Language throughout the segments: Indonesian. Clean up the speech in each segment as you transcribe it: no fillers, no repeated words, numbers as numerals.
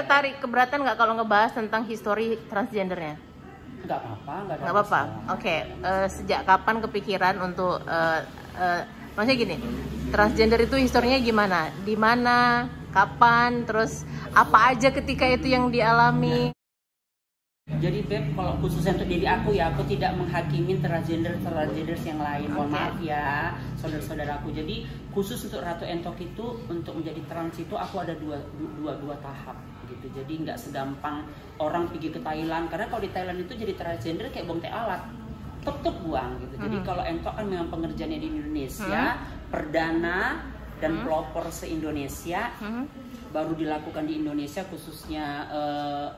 tertarik, keberatan nggak kalau ngebahas tentang histori transgendernya? Nggak apa-apa, Nggak apa-apa. Oke. Sejak kapan kepikiran untuk maksudnya gini, transgender itu historinya gimana? Di mana? Kapan? Terus apa aja ketika itu yang dialami? Jadi Beb, kalau khususnya untuk diri aku ya, aku tidak menghakimi transgenders yang lain. Mohon maaf ya, saudara-saudaraku. Jadi khusus untuk Ratu Entok itu, untuk menjadi trans itu aku ada dua tahap gitu. Jadi nggak segampang orang pergi ke Thailand, karena kalau di Thailand itu jadi transgender kayak bong teh alat, tek buang gitu. Jadi kalau Entok kan memang pengerjaannya di Indonesia, perdana dan pelopor se-Indonesia. Baru dilakukan di Indonesia, khususnya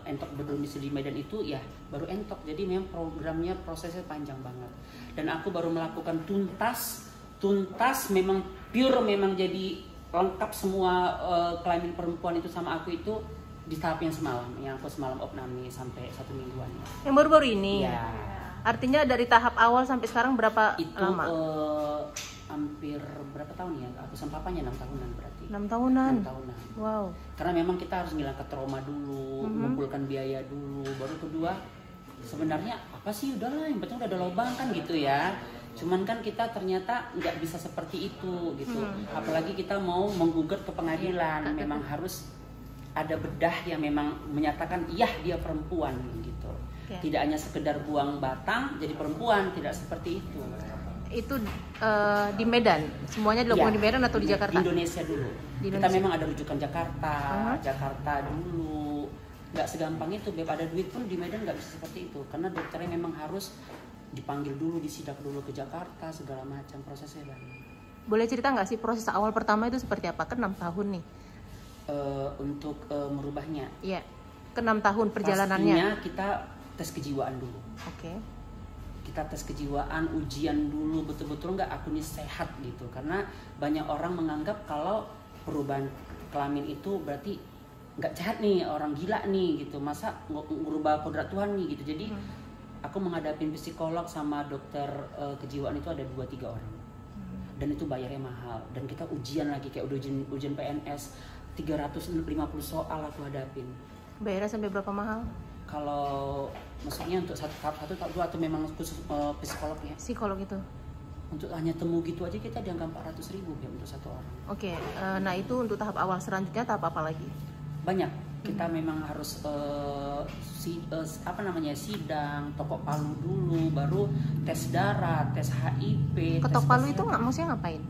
Entok berdomisili di Medan itu ya baru Entok. Jadi memang programnya prosesnya panjang banget. Dan aku baru melakukan tuntas memang pure, memang jadi lengkap semua kelamin perempuan itu sama aku itu di tahap yang semalam, yang aku semalam opname sampai 1 mingguan. Yang baru-baru ini. Ya. Artinya dari tahap awal sampai sekarang berapa Itu lama? Hampir berapa tahun ya? Aku sama papanya 6 tahunan berarti. 6 tahunan. 6 tahunan. Wow. Karena memang kita harus ngilangkan trauma dulu, mengumpulkan biaya dulu, baru kedua sebenarnya apa sih, udahlah yang penting udah ada lubang kan gitu ya. Cuman kan kita ternyata nggak bisa seperti itu gitu. Apalagi kita mau menggugat ke pengadilan, memang harus ada bedah yang memang menyatakan iya dia perempuan gitu. Tidak hanya sekedar buang batang jadi perempuan, tidak seperti itu. Itu di Medan, semuanya dilakukan di Medan atau di Jakarta? Di Indonesia dulu. Kita memang ada rujukan Jakarta, Jakarta dulu. Nggak segampang itu, Beb. Ada duit pun di Medan nggak bisa seperti itu, karena dokternya memang harus dipanggil dulu, disidak dulu ke Jakarta, segala macam prosesnya banyak. Boleh cerita nggak sih proses awal pertama itu seperti apa? Kan 6 tahun nih. Untuk merubahnya. Iya. Ke 6 tahun perjalanannya. Pastinya kita tes kejiwaan dulu. Oke. Kita tes kejiwaan, ujian dulu betul-betul nggak aku ini sehat gitu, karena banyak orang menganggap kalau perubahan kelamin itu berarti nggak sehat nih, orang gila nih gitu, masa ngubah kodrat Tuhan nih gitu. Jadi aku menghadapi psikolog sama dokter kejiwaan itu ada 2-3 orang, dan itu bayarnya mahal, dan kita ujian lagi kayak ujian PNS 350 soal aku hadapin. Bayarnya sampai berapa mahal? Kalau maksudnya untuk tahap 1, tahap 2 atau memang khusus psikolognya? Psikolog itu. Untuk hanya temu gitu aja kita dianggap 400.000 ya untuk 1 orang. Oke, nah itu untuk tahap awal. Selanjutnya tahap apa lagi? Banyak. Kita memang harus sidang, tokok palu dulu, baru tes darah, tes HIV. Ketok palu itu nggak maksudnya ngapain?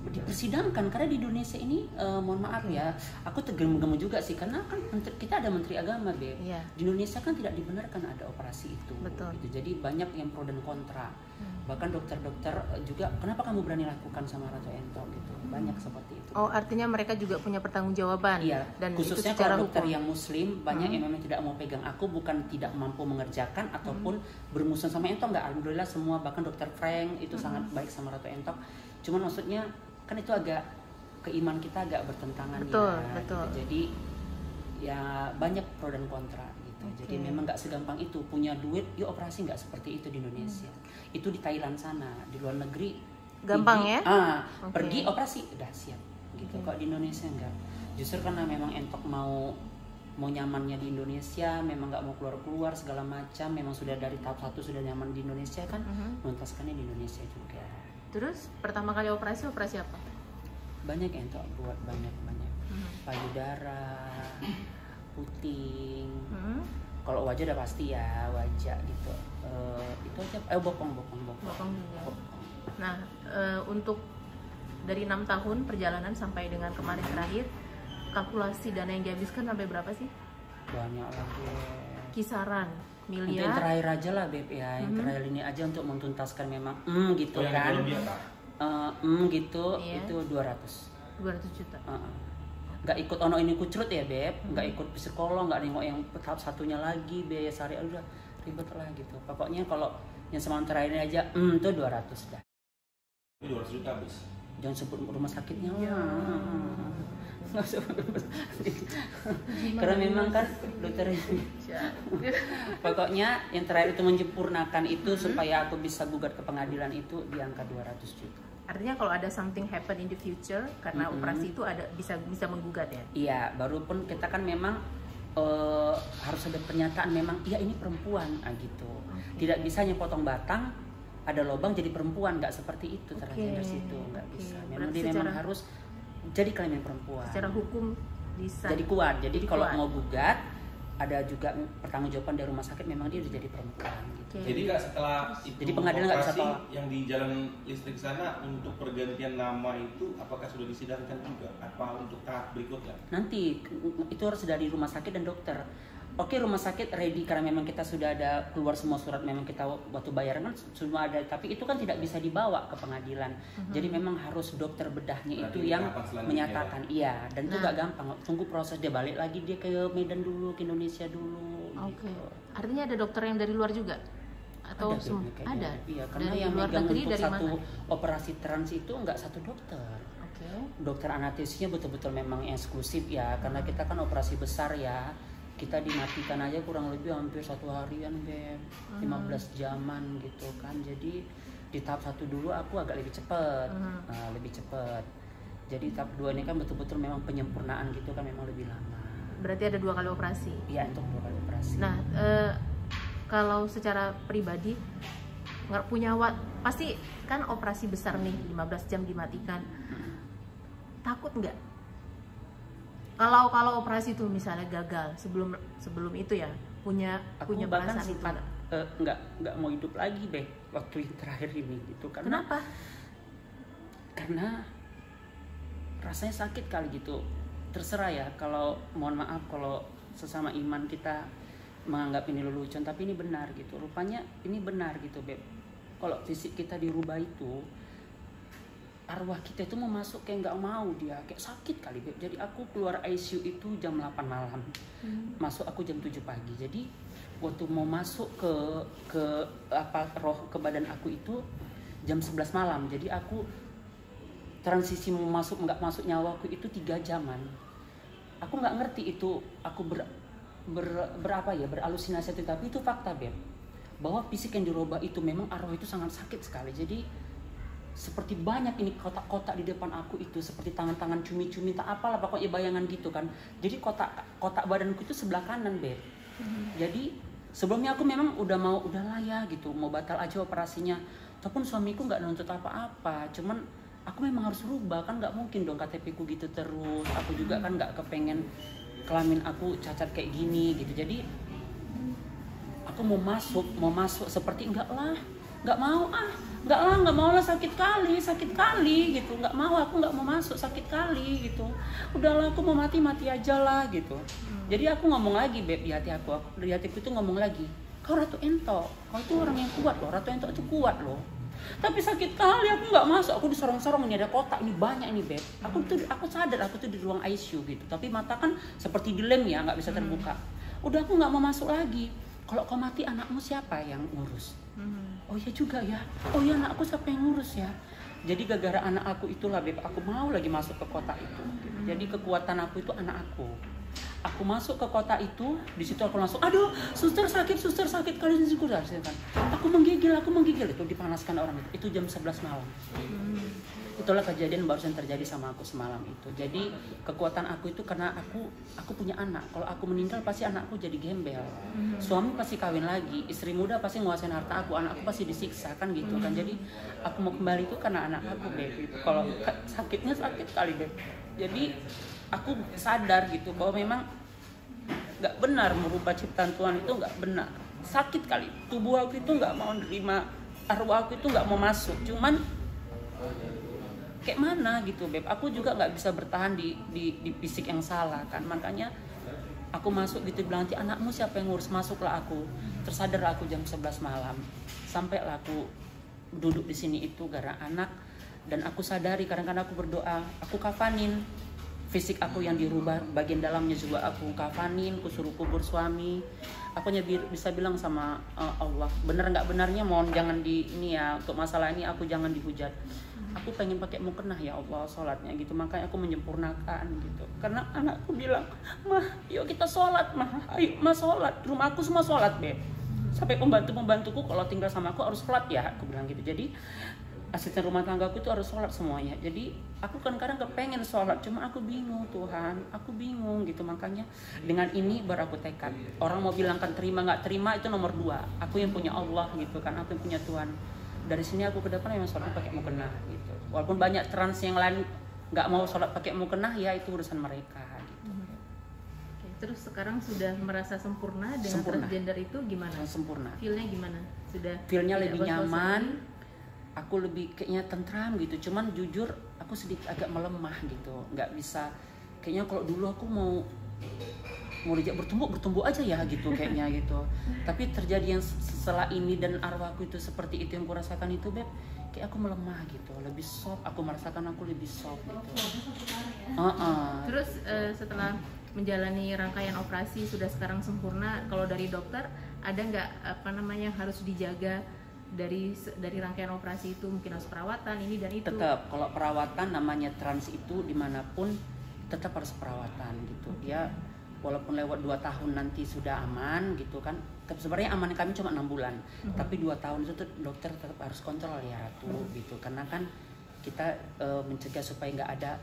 Dipersidangkan, karena di Indonesia ini mohon maaf ya, aku tergemu-gemu juga sih, karena kan kita ada menteri agama, Beb. Iya. Di Indonesia kan tidak dibenarkan ada operasi itu. Betul. Gitu. Jadi banyak yang pro dan kontra. Bahkan dokter-dokter juga, kenapa kamu berani lakukan sama Ratu Entok gitu. Banyak seperti itu. Oh, artinya mereka juga punya pertanggungjawaban. Iya. Dan khususnya itu secara kalau dokter hukum. yang muslim banyak yang memang tidak mau pegang aku, bukan tidak mampu mengerjakan ataupun bermusuhan sama Entok, enggak. Alhamdulillah semua, bahkan dokter Frank itu sangat baik sama Ratu Entok. Cuman maksudnya kan itu agak keiman kita agak bertentangan. Betul, ya. betul. Gitu. Jadi ya banyak pro dan kontra gitu. Jadi memang nggak segampang itu, punya duit yuk operasi, nggak seperti itu di Indonesia. Itu di Thailand sana, di luar negeri gampang pergi, ya? Pergi operasi udah siap gitu. Kok di Indonesia enggak? Justru karena memang Entok mau nyamannya di Indonesia, memang nggak mau keluar segala macam, memang sudah dari tahap 1 sudah nyaman di Indonesia kan, menuntaskannya di Indonesia juga. Terus pertama kali operasi apa? Banyak Entok buat banyak. Payudara, puting. Kalau wajah udah pasti ya, wajah gitu. Itu aja. Bokong juga. Nah, untuk dari 6 tahun perjalanan sampai dengan kemarin terakhir, kalkulasi dana yang dihabiskan sampai berapa sih? Banyak lagi. Kisaran miliar. Untuk yang terakhir aja lah, Beb ya. Yang terakhir ini aja untuk mentuntaskan memang gitu kan. Gitu, itu 200 juta. Nggak ikut ono ini kucrut ya, Beb. Nggak ikut psikolog, nggak nengok yang tahap satunya lagi, biaya sehari udah ribet lah gitu. Pokoknya kalau yang semalam terakhir ini aja itu 200 dah. 200 juta habis. Jangan sebut rumah sakitnya. Karena memang kan dokter ini. Pokoknya yang terakhir itu menyempurnakan itu supaya aku bisa gugat ke pengadilan itu di angka 200 juta. Artinya kalau ada something happen in the future karena operasi itu ada bisa menggugat ya? Iya, baru pun kita kan memang harus ada pernyataan memang iya ini perempuan gitu. Tidak bisa hanya potong batang ada lubang jadi perempuan, nggak seperti itu transgender itu nggak bisa. Memang dia memang harus jadi kelamin perempuan. Secara hukum bisa. Jadi kuat. Jadi kalau mau gugat ada juga pertanggungjawaban dari rumah sakit memang dia udah jadi perempuan. Gitu. Jadi Kak setelah itu jadi pengadilan nggak bisa tolak. Yang di jalan listrik sana untuk pergantian nama itu apakah sudah disidangkan juga? Apa untuk tahap berikutnya? Nanti itu harus dari rumah sakit dan dokter. Oke, rumah sakit ready karena memang kita sudah ada keluar semua surat, memang kita waktu bayaran kan semua ada, tapi itu kan tidak bisa dibawa ke pengadilan. Jadi memang harus dokter bedahnya itu yang menyatakan iya, dan itu gak gampang. Tunggu proses dia balik lagi dia ke Medan dulu, ke Indonesia dulu. Oke. Gitu. Artinya ada dokter yang dari luar juga? Atau ada? Iya, karena dari yang luar megang negeri untuk dari satu mana? operasi trans itu nggak satu dokter. Dokter anestesinya betul-betul memang eksklusif ya, karena kita kan operasi besar ya. Kita dimatikan aja kurang lebih hampir 1 harian, Beb. 15 jaman gitu kan. Jadi di tahap 1 dulu aku agak lebih cepat. Lebih cepat. Jadi tahap 2 ini kan betul-betul memang penyempurnaan gitu kan, memang lebih lama. Berarti ada 2 kali operasi? Iya, untuk 2 kali operasi. Nah, kalau secara pribadi nggak punya pasti kan operasi besar nih 15 jam dimatikan. Takut nggak? Kalau operasi itu misalnya gagal sebelum itu ya punya bahkan perasaan sempat nggak mau hidup lagi deh waktu yang terakhir ini gitu. Kenapa? Karena rasanya sakit kali gitu. Terserah ya, kalau mohon maaf kalau sesama iman kita menganggap ini lelucon, tapi ini benar gitu. Rupanya ini benar gitu, Beb. Kalau fisik kita dirubah itu, arwah kita itu mau masuk kayak nggak mau, dia kayak sakit kali, Beb. Jadi aku keluar ICU itu jam 8 malam, masuk aku jam 7 pagi. Jadi waktu mau masuk ke roh ke badan aku itu jam 11 malam. Jadi aku transisi mau masuk nggak masuk nyawaku itu 3 jaman. Aku nggak ngerti itu aku berhalusinasi, tapi itu fakta, Beb, bahwa fisik yang dirubah itu memang arwah itu sangat sakit sekali. Jadi seperti banyak ini kotak-kotak di depan aku itu, seperti tangan-tangan cumi-cumi tak apalah pokoknya bayangan gitu kan. Jadi kotak badanku itu sebelah kanan, Beb. Jadi sebelumnya aku memang udahlah ya gitu, mau batal aja operasinya. Ataupun suamiku nggak nuntut apa-apa, cuman aku memang harus rubah kan, nggak mungkin dong KTP ku gitu terus. Aku juga kan nggak kepengen kelamin aku cacat kayak gini gitu. Jadi aku mau masuk seperti nggak mau lah, sakit kali gitu, nggak mau, aku nggak mau masuk, sakit kali gitu, udahlah aku mau mati aja lah gitu. Jadi aku ngomong lagi, Beb, di hatiku itu ngomong lagi, kau Ratu Ento, kau itu orang yang kuat loh, Ratu Ento itu kuat loh, tapi sakit kali, aku nggak masuk. Aku disorong-sorong, ini ada kotak, ini banyak ini, Beb. Aku sadar aku tuh di ruang ICU gitu, tapi mata kan seperti dilem ya, nggak bisa terbuka. Udah aku nggak mau masuk lagi. Kalau kau mati anakmu siapa yang ngurus? Oh iya juga ya. Oh iya, anakku siapa yang ngurus ya? Jadi gara-gara anak aku itulah, Beb, aku mau lagi masuk ke kota itu. Jadi kekuatan aku itu anak aku. Aku masuk ke kota itu, di situ aku langsung, aduh, suster sakit kali ini kan. Aku menggigil itu dipanaskan orang itu jam 11 malam. Itulah kejadian barusan terjadi sama aku semalam itu. Jadi kekuatan aku itu karena aku punya anak. Kalau aku meninggal pasti anakku jadi gembel. Suami pasti kawin lagi, istri muda pasti nguasain harta aku, anakku pasti disiksa kan gitu kan. Jadi aku mau kembali itu karena anak aku, Beb. Kalau sakitnya sakit kali, Beb. Jadi aku sadar gitu bahwa memang nggak benar merubah ciptaan Tuhan, itu nggak benar. Sakit kali, tubuh aku itu nggak mau nerima, arwah aku itu nggak mau masuk. Cuman kayak mana gitu, Beb, aku juga nggak bisa bertahan di fisik yang salah kan. Makanya aku masuk gitu, bilang, nanti anakmu siapa yang ngurus? Masuklah aku, tersadar aku jam 11 malam. Sampailah aku duduk di sini itu gara anak. Dan aku sadari kadang-kadang aku berdoa, aku kafanin fisik aku yang dirubah, bagian dalamnya juga aku kafanin, aku suruh kubur suami. Aku bisa bilang sama Allah, bener nggak benarnya mohon jangan ini ya, untuk masalah ini aku jangan dihujat. Aku pengen pakai mukena ya Allah sholatnya gitu, makanya aku menyempurnakan gitu. Karena anakku bilang, mah yuk kita sholat mah, ayo mah sholat, rumah aku semua sholat, Beb. Sampai pembantuku kalau tinggal sama aku harus sholat ya, aku bilang gitu. Jadi asisten rumah tanggaku itu harus sholat semuanya. Jadi aku kan kadang kepengen sholat, cuma aku bingung Tuhan, aku bingung gitu. Makanya dengan ini baru aku tekad. Orang mau bilang kan terima nggak terima itu nomor 2. Aku yang punya Allah gitu kan, aku yang punya Tuhan. Dari sini aku ke depan memang sholat pakai mukena gitu. Walaupun banyak trans yang lain nggak mau sholat pakai mukena, ya itu urusan mereka. Terus sekarang sudah merasa sempurna dengan transgender itu gimana? Sempurna. Feelnya gimana? Sudah. Feelnya lebih nyaman. Aku lebih kayaknya tentram gitu. Cuman jujur aku sedikit agak melemah gitu. Nggak bisa. Kayaknya kalau dulu aku mau diajak bertumbuh aja ya gitu kayaknya gitu. Tapi terjadi yang setelah ini dan arwahku itu seperti itu yang kurasakan itu, Beb. Kayak aku melemah gitu, lebih soft. Aku merasakan aku lebih soft gitu. Terus setelah menjalani rangkaian operasi sudah sekarang sempurna, kalau dari dokter ada nggak harus dijaga dari rangkaian operasi itu? Mungkin harus perawatan ini dan itu? Tetap, kalau perawatan namanya trans itu dimanapun tetap harus perawatan gitu. Ya walaupun lewat 2 tahun nanti sudah aman gitu kan. Sebenarnya aman kami cuma 6 bulan, tapi 2 tahun itu tuh dokter tetap harus kontrol ya Ratu gitu. Karena kan kita mencegah supaya nggak ada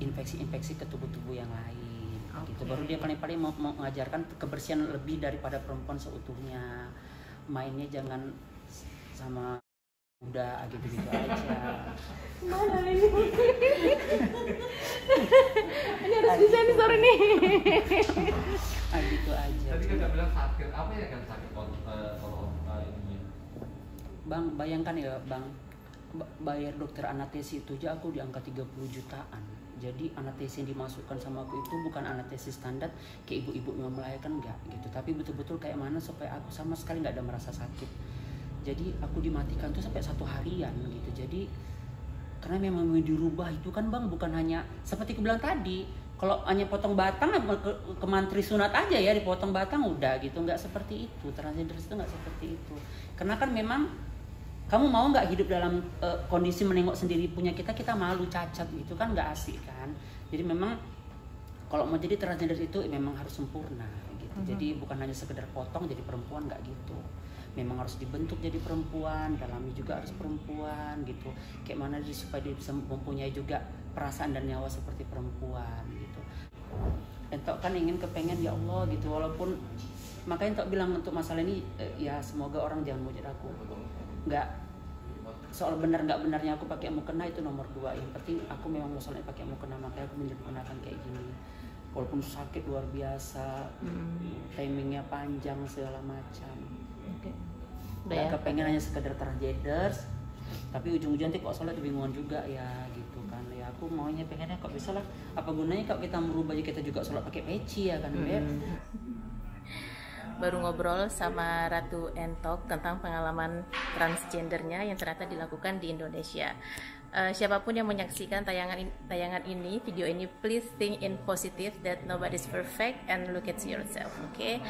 infeksi-infeksi ke tubuh-tubuh yang lain. Gitu. Baru dia paling-paling mau mengajarkan kebersihan lebih daripada perempuan seutuhnya. Mainnya jangan sama udah gitu aja. Mana ini? Ini harus bisa nih sore nih. Gitu aja. Tadi kan nggak bilang sakit, apa ya kan sakit kalau ini? Bang, bayangkan ya Bang, bayar dokter anestesi itu aja aku di angka 30 jutaan. Jadi anestesi yang dimasukkan sama aku itu bukan anestesi standar kayak ibu-ibu yang melahirkan enggak gitu, tapi betul-betul kayak mana supaya aku sama sekali nggak ada merasa sakit. Jadi aku dimatikan tuh sampai 1 harian gitu. Jadi karena memang mau dirubah itu kan Bang, bukan hanya seperti aku bilang tadi, kalau hanya potong batang ke mantri sunat aja ya, dipotong batang udah gitu, nggak seperti itu. Transgender itu nggak seperti itu. Karena kan memang kamu mau nggak hidup dalam kondisi menengok sendiri punya kita malu, cacat gitu kan, nggak asik kan. Jadi memang kalau mau jadi transgender itu memang harus sempurna gitu. Jadi bukan hanya sekedar potong jadi perempuan, nggak gitu. Memang harus dibentuk jadi perempuan, dalamnya juga harus perempuan gitu. Kayak mana dia supaya dia bisa mempunyai juga perasaan dan nyawa seperti perempuan gitu. Entok kan kepengen ya Allah gitu, walaupun makanya Entok bilang untuk masalah ini ya semoga orang jangan mujud aku. Nggak, soal benar nggak benarnya aku pakai mukena itu nomor 2. Yang penting aku memang mau soalnya pakai mukena, makanya aku menyempurnakan kayak gini. Walaupun sakit luar biasa, timingnya panjang segala macam. Nggak kepengen hanya sekedar transgender, tapi ujung-ujungnya nanti kok soalnya kebingungan juga ya gitu kan. Ya aku maunya pengennya kok bisa lah, apa gunanya kalau kita merubah aja kita juga sholat pakai peci ya kan Beb. Baru ngobrol sama Ratu Entok tentang pengalaman transgendernya yang ternyata dilakukan di Indonesia. Siapapun yang menyaksikan tayangan ini, video ini, please think in positive that nobody's perfect and look at yourself, okay?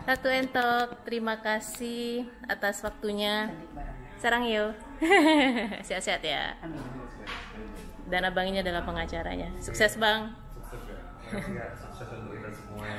Ratu Entok, terima kasih atas waktunya. Sarang yo. Sehat-sehat ya. Dan abang ini adalah pengacaranya. Sukses Bang. Sukses ya. Sukses untuk kita semua ya.